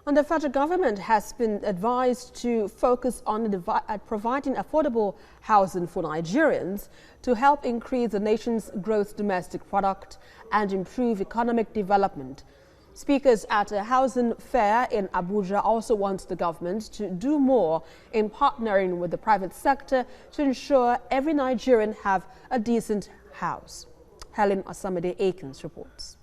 And the federal government has been advised to focus on providing affordable housing for Nigerians to help increase the nation's gross domestic product and improve economic development. Speakers at a housing fair in Abuja also want the government to do more in partnering with the private sector to ensure every Nigerian have a decent house. Helen Osamide Akins reports.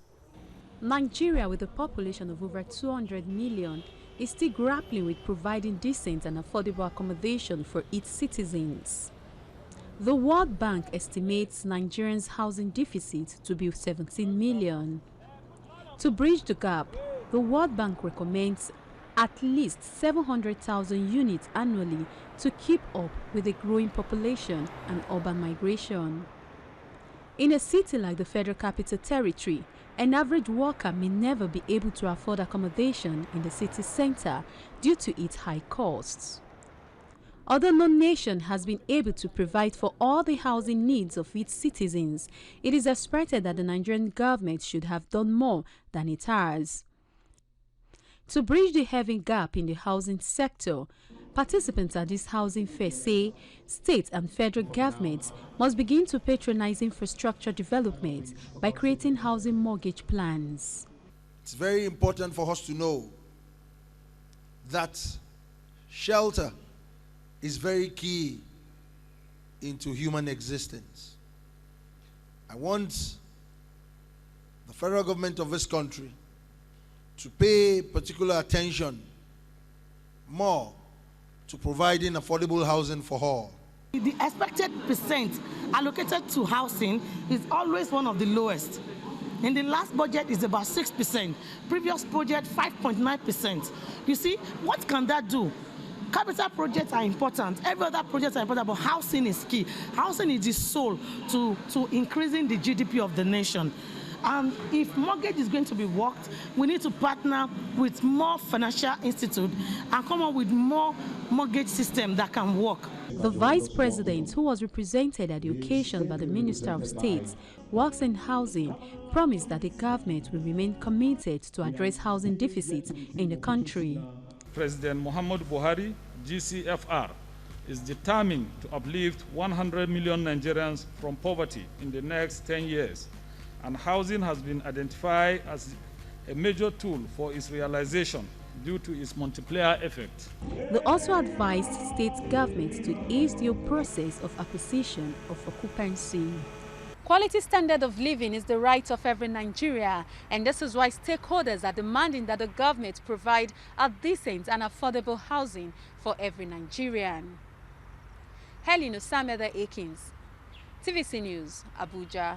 Nigeria, with a population of over 200 million, is still grappling with providing decent and affordable accommodation for its citizens. The World Bank estimates Nigerians' housing deficit to be 17 million. To bridge the gap, the World Bank recommends at least 700,000 units annually to keep up with the growing population and urban migration. In a city like the Federal Capital Territory, an average worker may never be able to afford accommodation in the city center due to its high costs. Although no nation has been able to provide for all the housing needs of its citizens, it is expected that the Nigerian government should have done more than it has. To bridge the heavy gap in the housing sector, participants at this housing fair say state and federal governments must begin to patronize infrastructure development by creating housing mortgage plans. It's very important for us to know that shelter is very key into human existence. I want the federal government of this country to pay particular attention more to providing affordable housing for all. The expected percent allocated to housing is always one of the lowest. In the last budget is about 6%, previous budget 5.9%. You see, what can that do? Capital projects are important, every other projects are important, but housing is key. Housing is the soul to increasing the GDP of the nation. And if mortgage is going to be worked, we need to partner with more financial institutes and come up with more mortgage system that can work. The Vice President, who was represented at the occasion by the Minister of State, Works and Housing, promised that the government will remain committed to address housing deficits in the country. President Muhammadu Buhari, GCFR, is determined to uplift 100 million Nigerians from poverty in the next 10 years. And housing has been identified as a major tool for its realization due to its multiplier effect. They also advised state governments to ease the process of acquisition of occupancy. Quality standard of living is the right of every Nigerian, and this is why stakeholders are demanding that the government provide a decent and affordable housing for every Nigerian. Helen Osamide Akins, TVC News, Abuja.